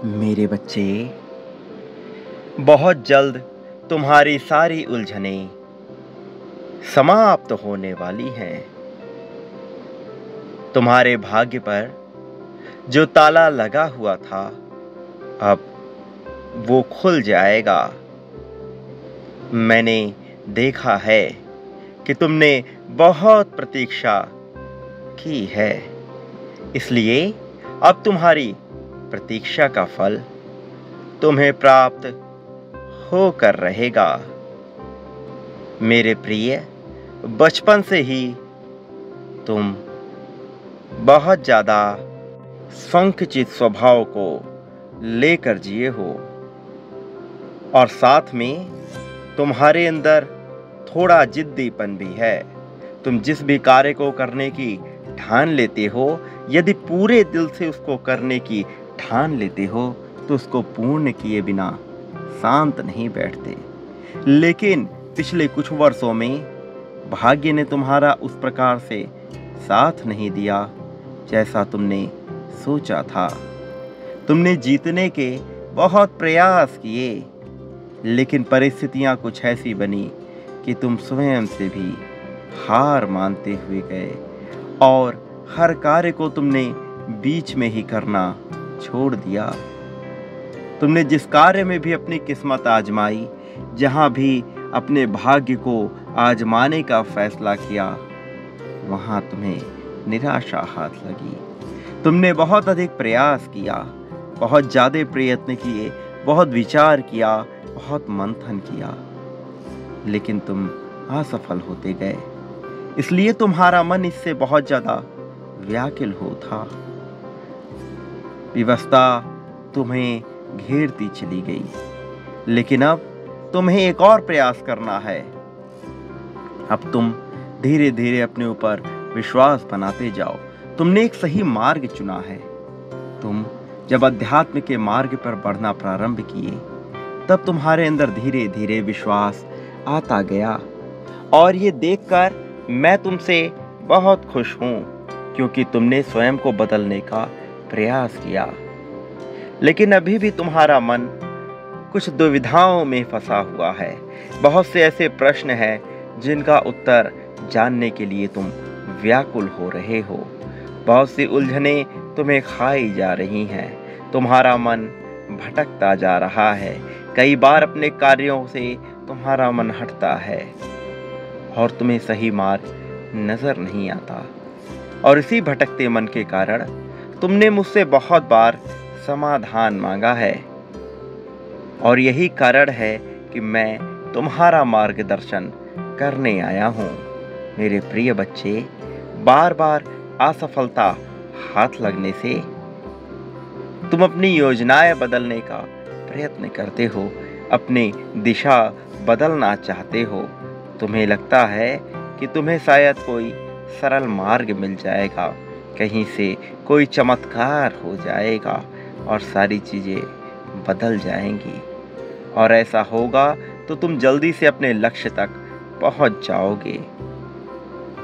मेरे बच्चे, बहुत जल्द तुम्हारी सारी उलझनें समाप्त होने वाली हैं। तुम्हारे भाग्य पर जो ताला लगा हुआ था, अब वो खुल जाएगा। मैंने देखा है कि तुमने बहुत प्रतीक्षा की है, इसलिए अब तुम्हारी प्रतीक्षा का फल तुम्हें प्राप्त होकर रहेगा। मेरे प्रिय, बचपन से ही तुम बहुत ज़्यादा संकुचित स्वभाव को लेकर जिए हो और साथ में तुम्हारे अंदर थोड़ा जिद्दीपन भी है। तुम जिस भी कार्य को करने की ठान लेते हो, यदि पूरे दिल से उसको करने की ठान लेते हो तो उसको पूर्ण किए बिना शांत नहीं बैठते। लेकिन पिछले कुछ वर्षों में भाग्य ने तुम्हारा उस प्रकार से साथ नहीं दिया जैसा तुमने सोचा था। तुमने जीतने के बहुत प्रयास किए, लेकिन परिस्थितियां कुछ ऐसी बनी कि तुम स्वयं से भी हार मानते हुए गए और हर कार्य को तुमने बीच में ही करना छोड़ दिया। तुमने जिस कार्य में भी अपनी किस्मत आजमाई, जहां भी अपने भाग्य को आजमाने का फैसला किया, वहां तुम्हें निराशा हाथ लगी। तुमने बहुत अधिक प्रयास किया, बहुत ज़्यादा प्रयत्न किए, बहुत विचार किया, बहुत मंथन किया, लेकिन तुम असफल होते गए। इसलिए तुम्हारा मन इससे बहुत ज़्यादा व्याकुल हो था। विवशता तुम्हें घेरती चली गई, लेकिन अब तुम्हें एक और प्रयास करना है। अब तुम धीरे धीरे अपने ऊपर विश्वास बनाते जाओ। तुमने एक सही मार्ग चुना है। तुम जब अध्यात्म के मार्ग पर बढ़ना प्रारंभ किए, तब तुम्हारे अंदर धीरे धीरे विश्वास आता गया और ये देखकर मैं तुमसे बहुत खुश हूँ, क्योंकि तुमने स्वयं को बदलने का प्रयास किया। लेकिन अभी भी तुम्हारा मन कुछ दुविधाओं में फंसा हुआ है। बहुत से ऐसे प्रश्न हैं जिनका उत्तर जानने के लिए तुम व्याकुल हो रहे हो। बहुत सी उलझनें तुम्हें खाई जा रही हैं। तुम्हारा मन भटकता जा रहा है। कई बार अपने कार्यों से तुम्हारा मन हटता है और तुम्हें सही मार्ग नजर नहीं आता। और इसी भटकते मन के कारण तुमने मुझसे बहुत बार समाधान मांगा है, और यही कारण है कि मैं तुम्हारा मार्गदर्शन करने आया हूँ। मेरे प्रिय बच्चे, बार बार असफलता हाथ लगने से तुम अपनी योजनाएं बदलने का प्रयत्न करते हो, अपनी दिशा बदलना चाहते हो। तुम्हें लगता है कि तुम्हें शायद कोई सरल मार्ग मिल जाएगा, कहीं से कोई चमत्कार हो जाएगा और सारी चीज़ें बदल जाएंगी, और ऐसा होगा तो तुम जल्दी से अपने लक्ष्य तक पहुंच जाओगे।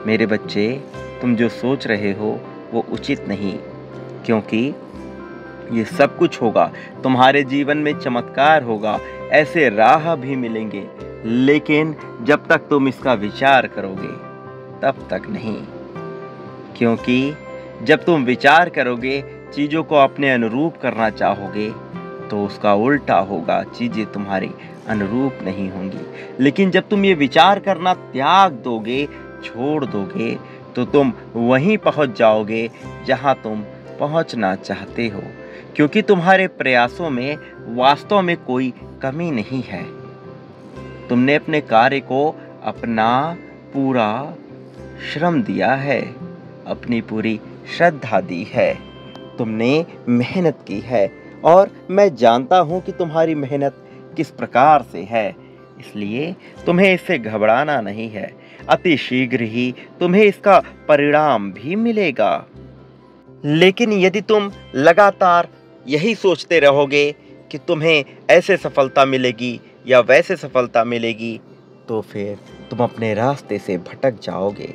मेरे बच्चे, तुम जो सोच रहे हो वो उचित नहीं, क्योंकि ये सब कुछ होगा, तुम्हारे जीवन में चमत्कार होगा, ऐसे राह भी मिलेंगे, लेकिन जब तक तुम इसका विचार करोगे तब तक नहीं। क्योंकि जब तुम विचार करोगे, चीज़ों को अपने अनुरूप करना चाहोगे, तो उसका उल्टा होगा, चीज़ें तुम्हारी अनुरूप नहीं होंगी। लेकिन जब तुम ये विचार करना त्याग दोगे, छोड़ दोगे, तो तुम वहीं पहुंच जाओगे जहां तुम पहुंचना चाहते हो, क्योंकि तुम्हारे प्रयासों में वास्तव में कोई कमी नहीं है। तुमने अपने कार्य को अपना पूरा श्रम दिया है, अपनी पूरी श्रद्धा दी है, तुमने मेहनत की है, और मैं जानता हूं कि तुम्हारी मेहनत किस प्रकार से है। इसलिए तुम्हें इससे घबराना नहीं है। अति शीघ्र ही तुम्हें इसका परिणाम भी मिलेगा। लेकिन यदि तुम लगातार यही सोचते रहोगे कि तुम्हें ऐसे सफलता मिलेगी या वैसे सफलता मिलेगी, तो फिर तुम अपने रास्ते से भटक जाओगे।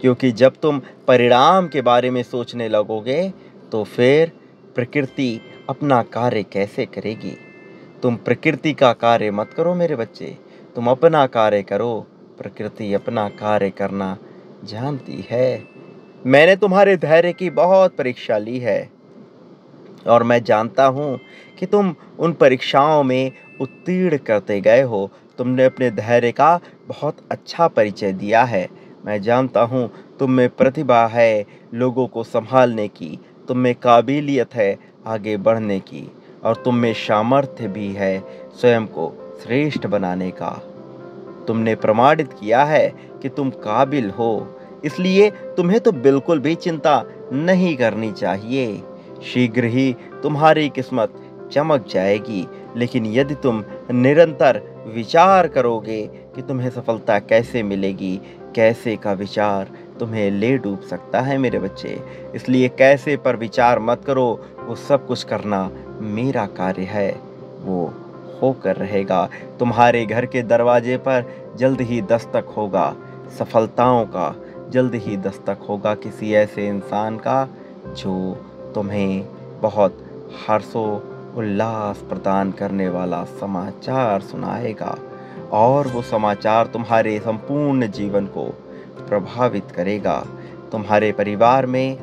क्योंकि जब तुम परिणाम के बारे में सोचने लगोगे, तो फिर प्रकृति अपना कार्य कैसे करेगी। तुम प्रकृति का कार्य मत करो मेरे बच्चे, तुम अपना कार्य करो। प्रकृति अपना कार्य करना जानती है। मैंने तुम्हारे धैर्य की बहुत परीक्षा ली है और मैं जानता हूँ कि तुम उन परीक्षाओं में उत्तीर्ण करते गए हो। तुमने अपने धैर्य का बहुत अच्छा परिचय दिया है। मैं जानता हूँ तुम में प्रतिभा है लोगों को संभालने की, तुम में काबिलियत है आगे बढ़ने की, और तुम में सामर्थ्य भी है स्वयं को श्रेष्ठ बनाने का। तुमने प्रमाणित किया है कि तुम काबिल हो, इसलिए तुम्हें तो बिल्कुल भी चिंता नहीं करनी चाहिए। शीघ्र ही तुम्हारी किस्मत चमक जाएगी। लेकिन यदि तुम निरंतर विचार करोगे कि तुम्हें सफलता कैसे मिलेगी, कैसे का विचार तुम्हें ले डूब सकता है मेरे बच्चे। इसलिए कैसे पर विचार मत करो, वो सब कुछ करना मेरा कार्य है, वो होकर रहेगा। तुम्हारे घर के दरवाजे पर जल्द ही दस्तक होगा सफलताओं का, जल्द ही दस्तक होगा किसी ऐसे इंसान का जो तुम्हें बहुत हर्षो उल्लास प्रदान करने वाला समाचार सुनाएगा, और वो समाचार तुम्हारे संपूर्ण जीवन को प्रभावित करेगा। तुम्हारे परिवार में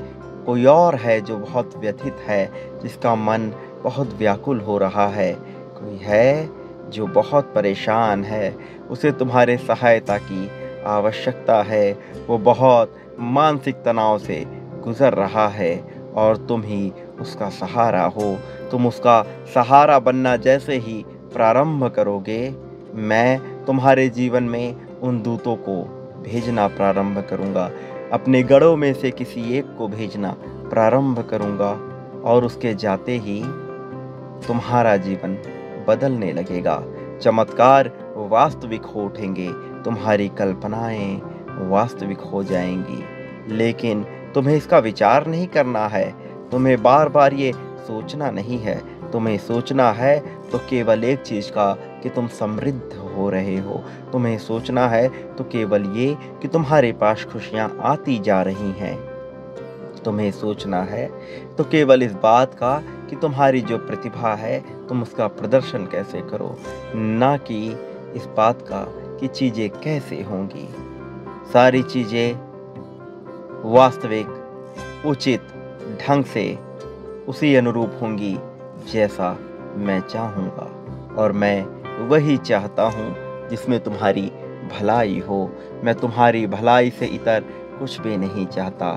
कोई और है जो बहुत व्यथित है, जिसका मन बहुत व्याकुल हो रहा है। कोई है जो बहुत परेशान है, उसे तुम्हारे सहायता की आवश्यकता है। वो बहुत मानसिक तनाव से गुजर रहा है और तुम ही उसका सहारा हो। तुम उसका सहारा बनना जैसे ही प्रारंभ करोगे, मैं तुम्हारे जीवन में उन दूतों को भेजना प्रारंभ करूँगा। अपने गढ़ों में से किसी एक को भेजना प्रारंभ करूँगा, और उसके जाते ही तुम्हारा जीवन बदलने लगेगा। चमत्कार वास्तविक हो उठेंगे, तुम्हारी कल्पनाएं वास्तविक हो जाएंगी। लेकिन तुम्हें इसका विचार नहीं करना है, तुम्हें बार बार ये सोचना नहीं है। तुम्हें सोचना है तो केवल एक चीज़ का कि तुम समृद्ध हो रहे हो। तुम्हें सोचना है तो केवल ये कि तुम्हारे पास खुशियाँ आती जा रही हैं। तुम्हें सोचना है तो केवल इस बात का कि तुम्हारी जो प्रतिभा है तुम उसका प्रदर्शन कैसे करो, ना कि इस बात का कि चीज़ें कैसे होंगी। सारी चीज़ें वास्तविक, उचित ढंग से उसी अनुरूप होंगी जैसा मैं चाहूँगा, और मैं वही चाहता हूँ जिसमें तुम्हारी भलाई हो। मैं तुम्हारी भलाई से इतर कुछ भी नहीं चाहता।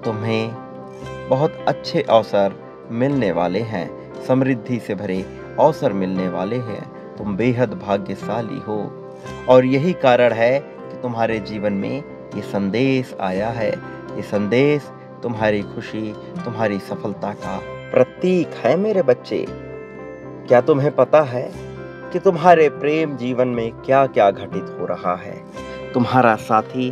तुम्हें बहुत अच्छे अवसर मिलने वाले हैं, समृद्धि से भरे अवसर मिलने वाले हैं। तुम बेहद भाग्यशाली हो, और यही कारण है कि तुम्हारे जीवन में ये संदेश आया है। ये संदेश तुम्हारी खुशी, तुम्हारी सफलता का प्रतीक है मेरे बच्चे। क्या तुम्हें पता है कि तुम्हारे प्रेम जीवन में क्या क्या घटित हो रहा है? तुम्हारा साथी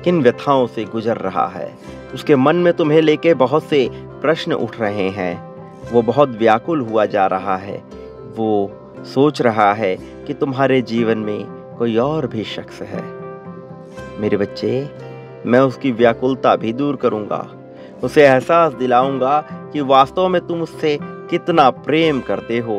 किन व्यथाओं से गुजर रहा है? उसके मन में तुम्हें लेके बहुत से प्रश्न उठ रहे हैं। वो बहुत व्याकुल हुआ जा रहा है। वो सोच रहा है कि तुम्हारे जीवन में कोई और भी शख्स है। मेरे बच्चे, मैं उसकी व्याकुलता भी दूर करूंगा। उसे एहसास दिलाऊंगा कि वास्तव में तुम उससे कितना प्रेम करते हो।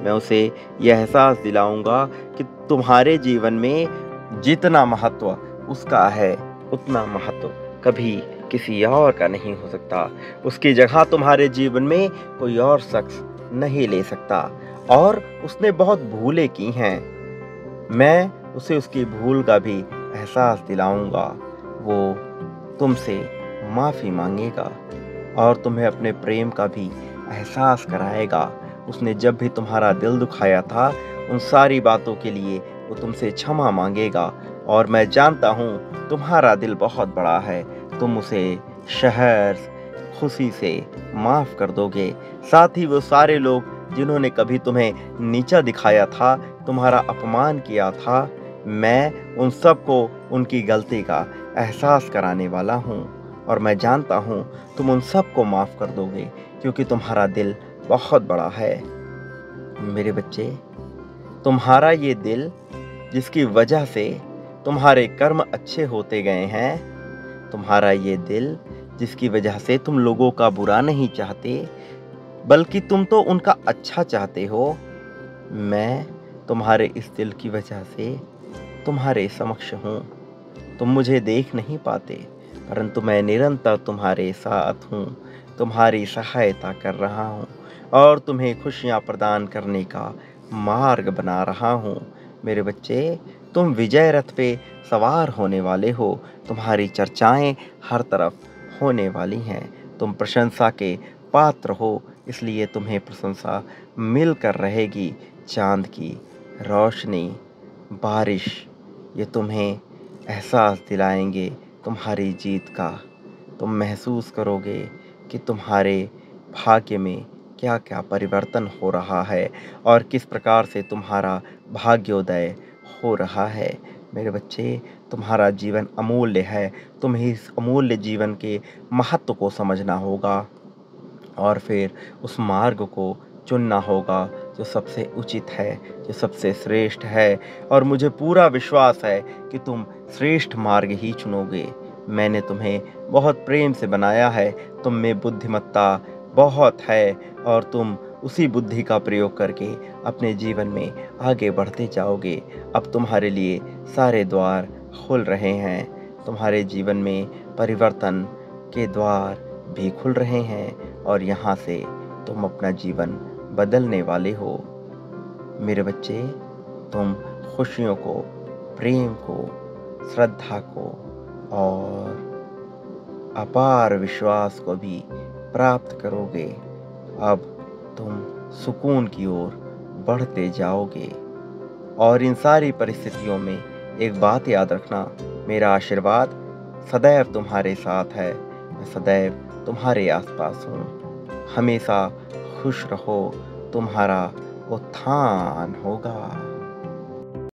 मैं उसे यह एहसास दिलाऊंगा कि तुम्हारे जीवन में जितना महत्व उसका है, उतना महत्व कभी किसी और का नहीं हो सकता। उसकी जगह तुम्हारे जीवन में कोई और शख्स नहीं ले सकता। और उसने बहुत भूलें की हैं। मैं उसे उसकी भूल का भी एहसास दिलाऊंगा। वो तुमसे माफ़ी मांगेगा और तुम्हें अपने प्रेम का भी एहसास कराएगा। उसने जब भी तुम्हारा दिल दुखाया था, उन सारी बातों के लिए वो तुमसे क्षमा मांगेगा। और मैं जानता हूँ तुम्हारा दिल बहुत बड़ा है, तुम उसे शहर खुशी से माफ़ कर दोगे। साथ ही वो सारे लोग जिन्होंने कभी तुम्हें नीचा दिखाया था, तुम्हारा अपमान किया था, मैं उन सबको उनकी गलती का एहसास कराने वाला हूँ। और मैं जानता हूँ तुम उन सबको माफ़ कर दोगे, क्योंकि तुम्हारा दिल बहुत बड़ा है। मेरे बच्चे, तुम्हारा ये दिल जिसकी वजह से तुम्हारे कर्म अच्छे होते गए हैं, तुम्हारा ये दिल जिसकी वजह से तुम लोगों का बुरा नहीं चाहते, बल्कि तुम तो उनका अच्छा चाहते हो। मैं तुम्हारे इस दिल की वजह से तुम्हारे समक्ष हूँ। तुम मुझे देख नहीं पाते, परंतु मैं निरंतर तुम्हारे साथ हूँ, तुम्हारी सहायता कर रहा हूँ और तुम्हें खुशियाँ प्रदान करने का मार्ग बना रहा हूँ। मेरे बच्चे, तुम विजय रथ पे सवार होने वाले हो। तुम्हारी चर्चाएं हर तरफ होने वाली हैं। तुम प्रशंसा के पात्र हो, इसलिए तुम्हें प्रशंसा मिलकर रहेगी। चांद की रोशनी, बारिश, ये तुम्हें एहसास दिलाएंगे तुम्हारी जीत का। तुम महसूस करोगे कि तुम्हारे भाग्य में क्या क्या परिवर्तन हो रहा है और किस प्रकार से तुम्हारा भाग्योदय हो रहा है। मेरे बच्चे, तुम्हारा जीवन अमूल्य है। तुम्हें इस अमूल्य जीवन के महत्व को समझना होगा और फिर उस मार्ग को चुनना होगा जो सबसे उचित है, जो सबसे श्रेष्ठ है। और मुझे पूरा विश्वास है कि तुम श्रेष्ठ मार्ग ही चुनोगे। मैंने तुम्हें बहुत प्रेम से बनाया है। तुम में बुद्धिमत्ता बहुत है और तुम उसी बुद्धि का प्रयोग करके अपने जीवन में आगे बढ़ते जाओगे। अब तुम्हारे लिए सारे द्वार खुल रहे हैं। तुम्हारे जीवन में परिवर्तन के द्वार भी खुल रहे हैं और यहाँ से तुम अपना जीवन बदलने वाले हो। मेरे बच्चे, तुम खुशियों को, प्रेम को, श्रद्धा को और अपार विश्वास को भी प्राप्त करोगे। अब तुम सुकून की ओर बढ़ते जाओगे। और इन सारी परिस्थितियों में एक बात याद रखना, मेरा आशीर्वाद सदैव तुम्हारे साथ है। मैं सदैव तुम्हारे आसपास हूँ। हमेशा खुश रहो, तुम्हारा उत्थान होगा।